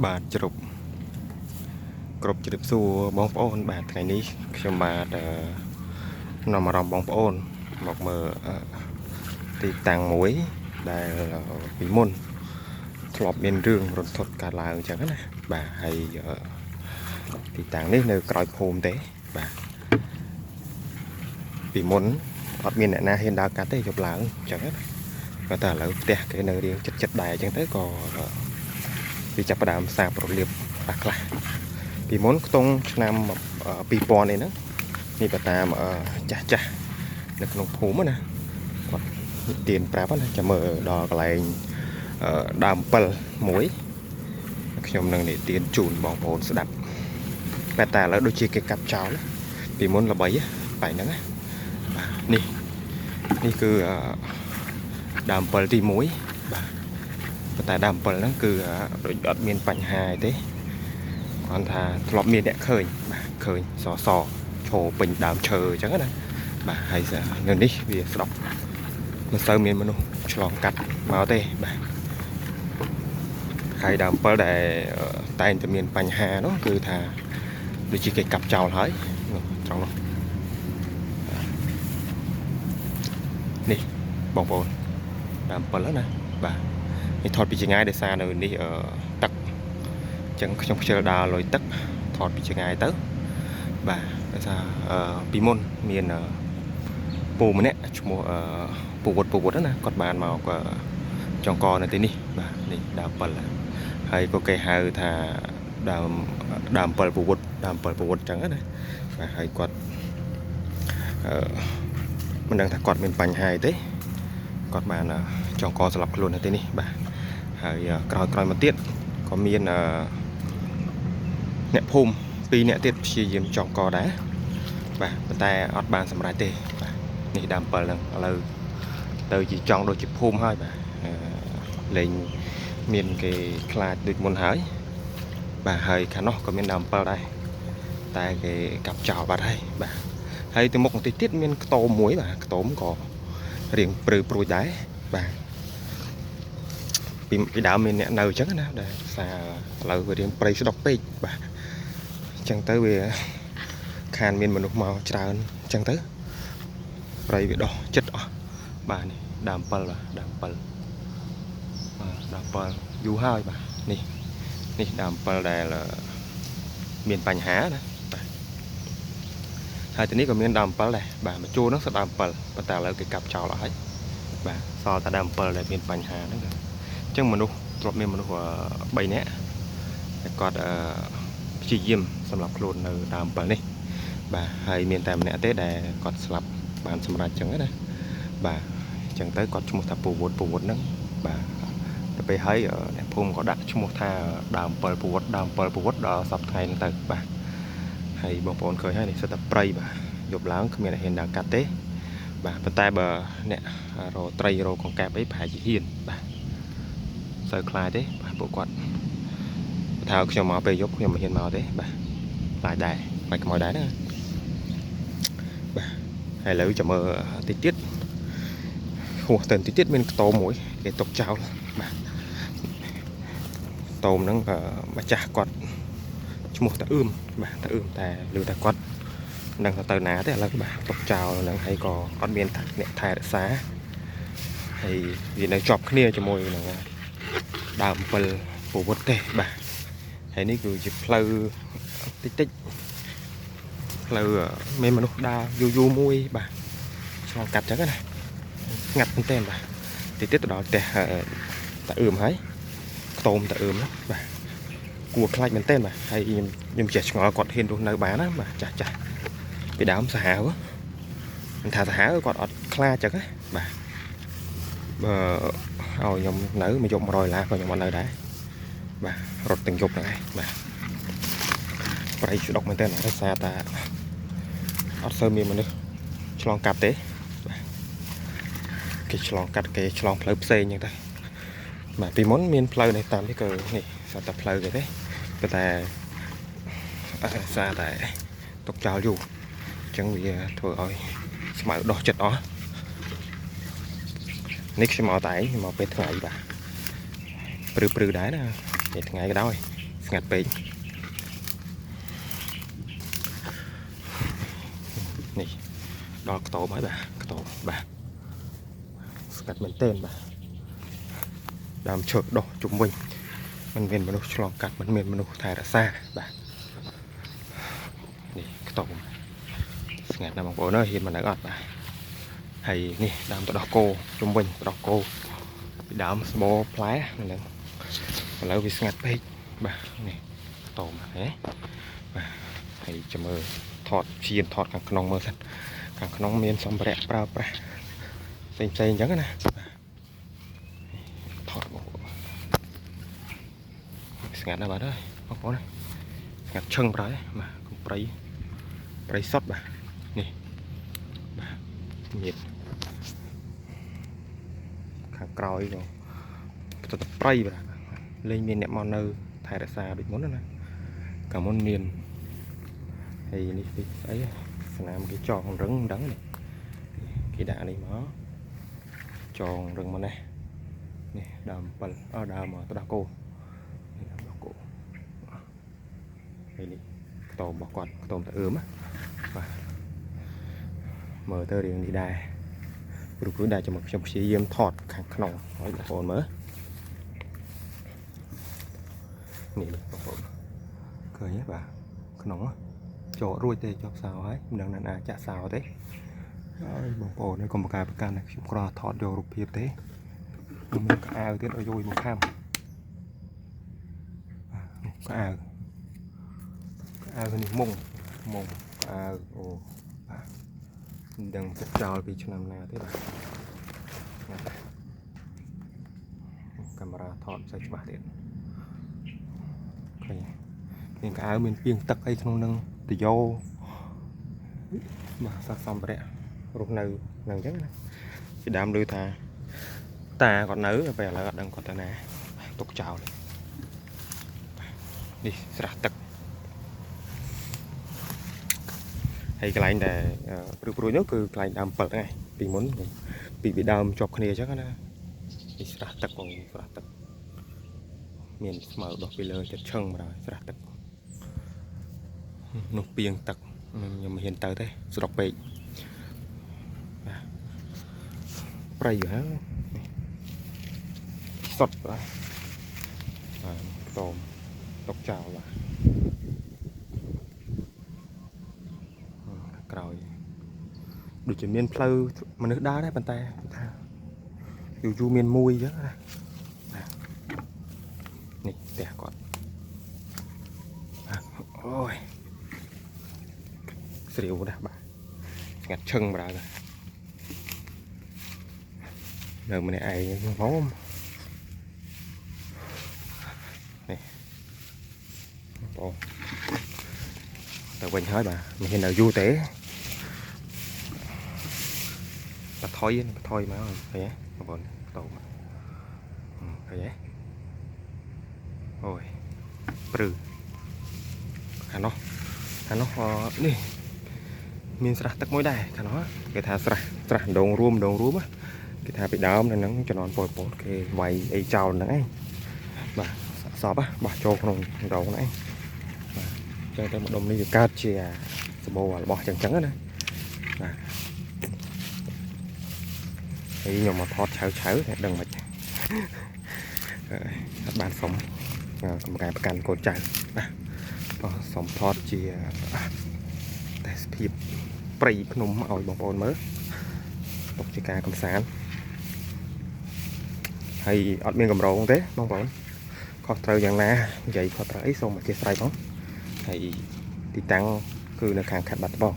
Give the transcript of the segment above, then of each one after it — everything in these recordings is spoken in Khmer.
បាទជ្រុបគ្រប់ជ្រាបសួរបងប្អូនបាទថ្ងៃនេះខ្ញុំបាទនាំអារម្មណ៍បងប្អូនមកមើលទីតាំងមួយដែលពីមុនធ្លាប់មានរឿងរន្ធត់កើតឡើងអញ្ចឹងណាបាទហើយទីតាំងនេះនៅក្រោយភូមិទេបាទពីមុនអត់មានអ្នកណាហ៊ានដើរកាត់ទេយប់ឡើងអញ្ចឹងណាក៏តែឥឡូវផ្ទះគេនៅរៀងចិត្តដែរអញ្ចឹងទៅក៏វាចាប់ផ្ដើមសាប្រលៀបខ្លះពីមុនខ្ទង់ឆ្នាំ2000នេះហ្នឹងនេះបើតាមចាស់នៅក្នុងភូមិណាគាត់និទានប្រាប់ណាចាំមើលដល់កន្លែងដើម7មួយខ្ញុំនឹងនិទានជូនបងប្អូនស្ដាប់តែឥឡូវដូចជាគេកាប់ចោលពីមុនល្បីបែបហ្នឹងណាបាទនេះគឺដើម7ទី1បាទតែដើម7ហ្នឹងគឺដូចអត់មានបញ្ហាទេគាត់ថាធ្លាប់មានអ្នកឃើញបាទឃើញសឈរពេញដើមឈើអញ្ចឹងណាបាទហើយនៅនេះវាស្ដុកមិនសូវមានមនុស្សឆ្លងកាត់មកទេបាទហើយដើម7ដែលតែងតែមានបញ្ហានោះគឺថាដូចជាគេកាប់ចោលហើយត្រង់នោះនេះបងប្អូនដើម7ហ្នឹងណាបាទនេះថតពីចម្ងាយដោយសារនៅនេះទឹកអញ្ចឹងខ្ញុំខ្ជិលដើរលុយទឹកថតពីចម្ងាយទៅបាទដោយសារពីមុនមានពូម្នាក់ឈ្មោះពូវុតណាគាត់បានមកចង្កនៅទីនេះបាទនេះដើម7ហើយក៏គេហៅថាដើម7ពូវុតអញ្ចឹងណាបាទហើយគាត់មិនដឹងថាគាត់មានបញ្ហាទេគាត់បានចង្កស្លាប់ខ្លួននៅទីនេះបាទហើយក្រោយមកទៀតក៏មានអ្នកភូមិ2នាក់ទៀតព្យាយាមចង្កដែរបាទប៉ុន្តែអត់បានសម្រេចទេបាទនេះដើម7ហ្នឹងឥឡូវទៅជាចង់ដូចជាភូមិហើយបាទលេងមានគេខ្លាចដូចមុនហើយបាទហើយខាងនោះក៏មានដើម7ដែរតែគេកាប់ចោលបាត់ហើយបាទហើយទៅមុខបន្តិចទៀតមានខ្ទមមួយបាទខ្ទមក៏រៀងព្រឺព្រួយដែរបាទពីដើមមានអ្នកនៅអញ្ចឹងណាដែលសារឥឡូវវារៀងព្រៃស្ដុកពេកបាទអញ្ចឹងទៅវាខានមានមនុស្សមកច្រើនអញ្ចឹងទៅព្រៃវាដោះចិត្តអស់បាទនេះដើម7បាទដើម7យូរហើយបាទនេះដើម7ដែលមានបញ្ហាណាបាទហើយទីនេះក៏មានដើម7ដែរបាទមកជួរនោះសដើម7ប៉ុន្តែឥឡូវគេកាប់ចោលអស់ហើយបាទសល់តែដើម7ដែលមានបញ្ហាហ្នឹងអញ្ចឹងមនុស្សធ្លាប់មានមនុស្ស3នាក់តែគាត់ព្យាយាមសម្រាប់ខ្លួននៅដើម7នេះបាទហើយមានតែម្នាក់ទេដែលគាត់ស្លាប់បានសម្រេចអញ្ចឹងណាបាទអញ្ចឹងទៅគាត់ឈ្មោះថាពូវុតហ្នឹងបាទទៅពេលហើយអ្នកភូមិក៏ដាក់ឈ្មោះថាដើម7ពូវុតដល់សប្តាហ៍ថ្ងៃហ្នឹងទៅបាទហើយបងប្អូនឃើញហើយនេះសិតតែព្រៃបាទយប់ឡើងគ្មានអ្នកហ៊ានដើរកាត់ទេបាទប៉ុន្តែបើអ្នករកត្រីរកកង្កែបអីប្រហែលជាហ៊ានបាទសូវខ្លាចទេបាទពួកគាត់ថាខ្ញុំមកពេលយប់ខ្ញុំមិនហ៊ានមកទេបាទខ្លាចដែរមិនខ្មោចដែរណាបាទហើយឥឡូវចាំមើលតិចទៀតហួសទៅតិចទៀតមានខ្ទមមួយគេຕົកចោលបាទខ្ទមហ្នឹងម្ចាស់គាត់ឈ្មោះតាអឿមបាទតាអឿមតែឮថាគាត់មិនដឹងទៅណាទេឥឡូវបាទຕົកចោលហ្នឹងហើយក៏អត់មានអ្នកថែរក្សាហើយវានៅជាប់គ្នាជាមួយនឹងដើម7ពូវុតទេបាទហើយនេះគឺជាផ្លូវតិចផ្លូវមានមនុស្សដើរយូរមួយបាទឆ្លងកាត់ចឹងណាស្ងាត់មែនទែនបាទតិចទៀតទៅដល់ផ្ទះតាអឿមហើយខ្ទមតាអឿមបាទគួរខ្លាចមែនទែនបាទហើយខ្ញុំចេះឆ្ងល់គាត់ហ៊ានរស់នៅបានណាបាទចាស់ពីដើមសាហាវមិនថាសាហាវគាត់អត់ខ្លាចចឹងណាបាទបើឲ្យខ្ញុំនៅមកយក$100ក៏ខ្ញុំអត់នៅដែរបាទរត់ទាំងយប់ហ្នឹងឯងបាទប្រៃស្ដុកមែនតើដោយសារតែអត់សូវមានមនុស្សឆ្លងកាត់ទេបាទគេឆ្លងកាត់គេឆ្លងផ្លូវផ្សេងអញ្ចឹងទៅបាទពីមុនមានផ្លូវនេះតាមនេះក៏នេះស្អាតតែផ្លូវគេទេប៉ុន្តែសារតែຕົកចោលយូរអញ្ចឹងវាធ្វើឲ្យស្មៅដោះចិត្តអស់នេះខ្ញុំមកតែឯងមកពេលថ្ងៃបាទព្រឺដែរណាពេលថ្ងៃក៏ដោយ ស្ងាត់ពេកនេះដល់ខ្ទមហើយបាទខ្ទមបាទស្ងាត់មែនទែនបាទដើមឈើដុះជុំវិញมันមានមនុស្សឆ្លងកាត់มันមានមនុស្សថែរក្សាបាទនេះខ្ទមស្ងាត់ណាស់បងប្អូនអើយហ៊ានមកនៅអត់បាទហើយនេះដើមទៅដោះគោជុំវិញទៅដោះគោពីដើមស្បោផ្លែហ្នឹងឥឡូវវាស្ងាត់ពេកបាទនេះខ្ទមហ៎បាទហើយចាំមើលថតឈាមថតខាងក្នុងមើលសិនខាងក្នុងមានសម្ភារៈប្រើប្រាស់ផ្សេងអញ្ចឹងណាថតមកស្ងាត់ណាស់បាទអើយបងប្អូនស្ងាត់ឈឹងប្រហែលបាទកំព្រៃសុទ្ធបាទនេះបាទមានខាងក្រោយក៏ទៅព្រៃបាទលេងមានអ្នកមកនៅថែរក្សាដូចមុនណាកាលមុនមានហើយនេះស្អីស្នាមគេចងរឹងដឹងនេះគេដាក់នេះមកចងរឹងមកនេះនេះដើម7ដើមមកទៅដោះគោនេះដើមដោះគោហើយនេះខ្ទមរបស់គាត់ខ្ទមតាអឿមបាទមើលទៅរៀងនេះដែរព្រោះដែរចាំខ្ញុំព្យាយាមថតខាងក្នុងឲ្យបងប្អូនមើលនេះបងប្អូនឃើញទេបាទក្នុងចោរួចទេចប់សោហើយមិនដឹងណាចាក់សោទេហើយបងប្អូននេះកុំប្រកាសប្រកាន់ខ្ញុំគ្រាន់ថតយករូបភាពទេខ្ញុំមានក្អាវទៀតឲ្យយយមកខាំក្អាវនេះមុងក្អាវអូបាទមិនដឹងទឹកចោលពីឆ្នាំណាទេបាទកាមេរ៉ាថតស្អីច្បាស់ទៀតឃើញមានក្អាវមានពីងទឹកអីក្នុងនឹងតយោបាទសម្ភារៈរស់នៅហ្នឹងអញ្ចឹងណាពីដើមឮថាតាគាត់នៅពេលឥឡូវអត់ដឹងគាត់ទៅណាទុកចោលនេះស្រះទឹកហើយកន្លែងដែលព្រួយនោះគឺកន្លែងដើម7ហ្នឹងឯងពីមុនពីដើមជាប់គ្នាអញ្ចឹងណានេះស្រះទឹកបងស្រះទឹកមានស្មៅដុះពីលើចិត្តឈឹងមកដល់ស្រះទឹកនោះពីងទឹកខ្ញុំមិនហ៊ានទៅទេស្រុកពេកបាទព្រៃហ្នឹងសុទ្ធបាទខ្ទមទុកចោលបាទក្រោយដូចជាមានផ្លូវមនុស្សដើរដែរប៉ុន្តែថាយូរមានមួយអញ្ចឹងណានេះផ្ទះគាត់អូយស្រាវណាស់បាទស្ងាត់ឈឹងបើដល់នៅម្នាក់ឯងហមនេះបងទៅវិញហើយបាទមិនហ៊ាននៅយូរទេបថុយមកឃើញទេបងប្អូនតោឃើញទេអូយព្រឺខាងនោះនេះមានស្រះទឹកមួយដែរខាងនោះគេថាស្រះដងរួមគេថាពីដើមនៅហ្នឹងជំនាន់ពលពតគេវាយអីចោលហ្នឹងឯងបាទសពបោះចូលក្នុងដងហ្នឹងឯងបាទចឹងតែម្ដុំនេះវាកើតជាសបោរបស់ចឹងណាបាទហើយខ្ញុំមកថតឆៅតែដឹងមិនអត់បានសុំកម្មការប្រកាន់កូនចៅណាសុំថតជាទេសភាពព្រៃភ្នំឲ្យបងប្អូនមើលទុកជាការកំសាន្តហើយអត់មានកម្រងទេបងប្អូនខុសត្រូវយ៉ាងណានិយាយខុសត្រូវអីសូមអធិស្ឋានផងហើយទីតាំងគឺនៅខាងខេត្តបាត់ដំបង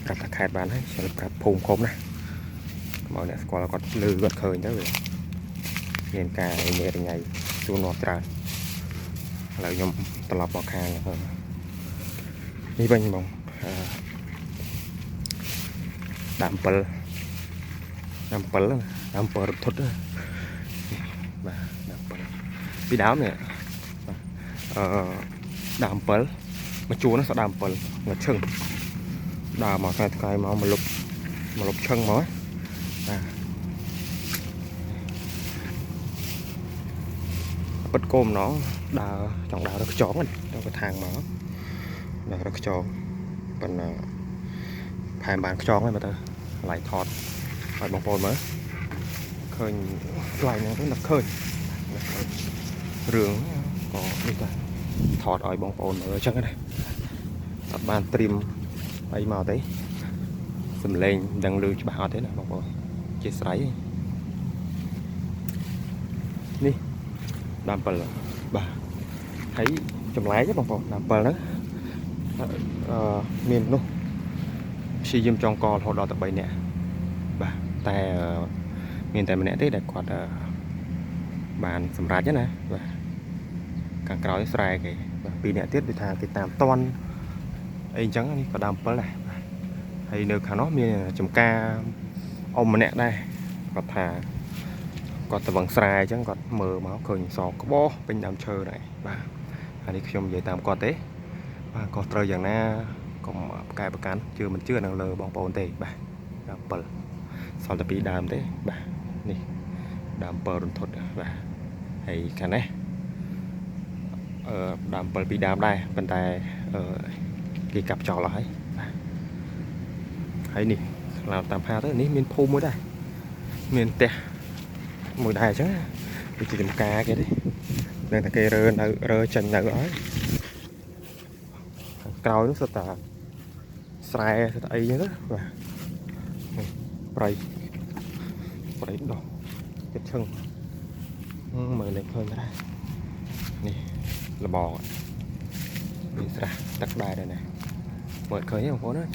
ប្រាប់ថាខេត្តបានហើយចូលប្រាប់ភូមិឃុំណាមកអ្នកស្គាល់គាត់លឺគាត់ឃើញទៅមានការមេរញ៉ៃជួនមកច្រើនឥឡូវខ្ញុំត្រឡប់មកខាងនេះវិញបងដើម7រត់ធុតបាទដើម7ពីដើមនេះដើម7មកជួនណាដើម7មកឈឹងដើរមកថ្ងៃមកមកលុបឈឹងមកបាទ bật côm nó đào trong đào nó chó này trong cái thang nó đào nó chó còn hai bàn chó này mà ta lại thọt lại bóng bồn mới khơi lại nó rất là khơi rường có đi ta thọt ở bóng bồn ở chân cái này tập bàn trim ấy màu đấy sầm lên đang lưu cho bà thế này bóng bồn chia sấy đi đam bờ bà thấy chùm lái chứ bóng bồn đam bờ đó miền luôn si dùm trong co hồi đó tập bay nè bàแต่miền tại mình nè thế để quạt bàn sầm rát chứ nè và càng cào sài cáiปีnè tiết đi thangติดตามตอนไอ้จังนี่ก็ดำเปล่าเลยhay được khả nó miền chùm ca ông mình nè đây có thà có tờ bằng sài chẳng còn mờ máu khơi sò có bo bên đám chơi này và anh đi chùm vậy tạm qua tế và có trời dạng na còn cài bạc cán chưa mình chưa năng lờ bong bồn tê bà đầm bờ sau tập bị đàm thế bà nè đàm bờ đồn thốt và hay cái này đàm bờ bị đàm đây bên tai cái cặp trò lại hay nè làm tạm pha tới ní miền phù mới đây miền tè mùi đài chứ bị chỉ làm cá kia đấy nên là cây rơ chân nở ấy cao nó sẽ ta sai sẽ ta ấy nhớ và bray đó cái chân mở lên hơn ra nè là bò đi ra tắc đài đây này mở khởi không có nữa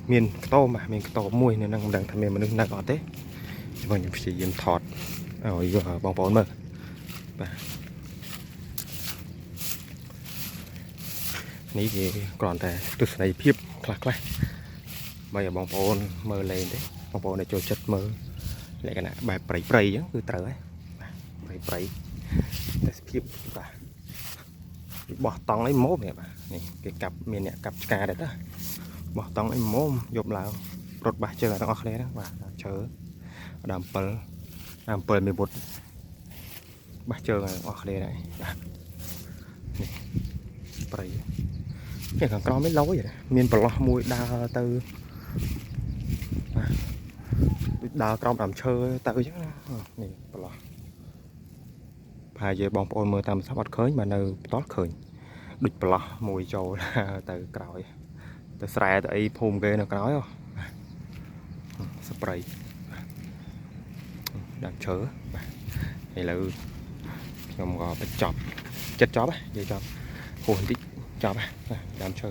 miền to mà miền to mùi nên đang đang tham miền mà đang ngọt thế vâng nhập chỉ yên thọt ở giờ bóng bóng mơ và ní thì cònតែទស្សនីយភាពខ្លះបើបងប្អូនមើលលេងទេបងប្អូនចូលចិត្តមើលលក្ខណៈបែបប្រៃអញ្ចឹងគឺត្រូវហើយប្រៃតែភាពបាទបោះតង់អីម៉ូបនេះបាទនេះគេកាប់មានអ្នកកាប់ឆ្កាដែរតាបោះតង់អីម៉ូយប់ឡើងរត់បាសជើងទាំងអស់គ្នាហ្នឹងបាទឈើដើម7មានពុតបាសជើងទាំងអស់គ្នាដែរបាទនេះប្រៃនេះខាងក្រោមមិនឡូវទេមានប្រឡោះមួយដើរទៅដើរក្រោមដើមឈើទៅអញ្ចឹងនេះប្រឡោះប្រហែលជាបងប្អូនមើលតាមសាប់អត់ឃើញបើនៅផ្ទាល់ឃើញដូចប្រឡោះមួយចូលទៅក្រោយទៅស្រែទៅអីភូមិគេនៅក្រោយស្ប្រៃដើមឈើបាទឥឡូវខ្ញុំក៏បញ្ចប់ចិត្តចប់និយាយចប់ហួសបន្តិចចប់ដើមឈើ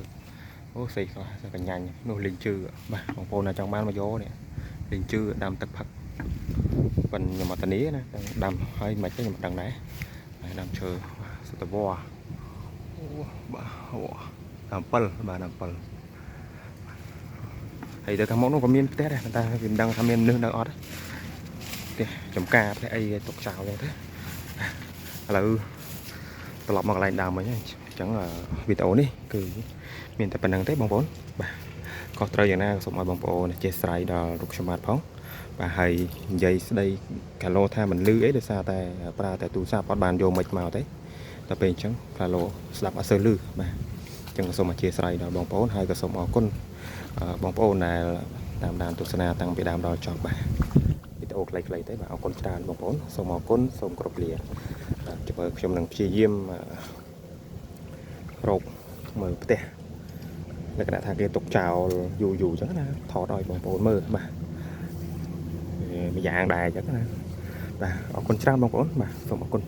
អូស្អីខ្លះកញ្ញាញនោះលេងជឿបាទបងប្អូនណាចង់បានមកយកនេះលេងជឿដាំទឹកផឹកប៉ុនខ្ញុំអត់តានីណាដាំហើយមិនទេខ្ញុំមិនដឹងដែរដាំឈើសតវ៉ាអូបាទដាំ7បាទដាំ7ហើយទៅខាងមុខនោះក៏មានផ្ទះដែរប៉ុន្តែវាមិនដឹងថាមានមនុស្សនៅអត់ទេចំការផ្ទះអីទុកចោលទេឥឡូវត្រឡប់មកកន្លែងដើមវិញអញ្ចឹងវីដេអូនេះគឺមានតែប៉ុណ្្នឹងទេបងប្អូនបាទខុសត្រូវយ៉ាងណាសូមឲ្យបងប្អូនអធិស្ឋានដល់រូបខ្ញុំបាទផងបាទហើយនិយាយស្ដីកាឡូថាមិនលឺអីដោយសារតែប្រើតែទូរស័ព្ទអត់បានយកមិចមកទេតែពេលអញ្ចឹងកាឡូស្ដាប់អត់សូវលឺបាទអញ្ចឹងសូមអធិស្ឋានដល់បងប្អូនហើយក៏សូមអរគុណបងប្អូនដែលតាមដានទស្សនាតាំងពីដើមដល់ចប់បាទវីដេអូខ្លីៗទេបាទអរគុណច្រើនបងប្អូនសូមអរគុណសូមគោរពលាចាំមើលខ្ញុំនឹងព្យាយាមរកមើលផ្ទះលក្ខណៈថាគេទុកចោលយូរអញ្ចឹងណាថតឲ្យបងប្អូនមើលបាទម្យ៉ាងដែរអញ្ចឹងណាបាទអរគុណច្រើនបងប្អូនបាទសូមអរគុណ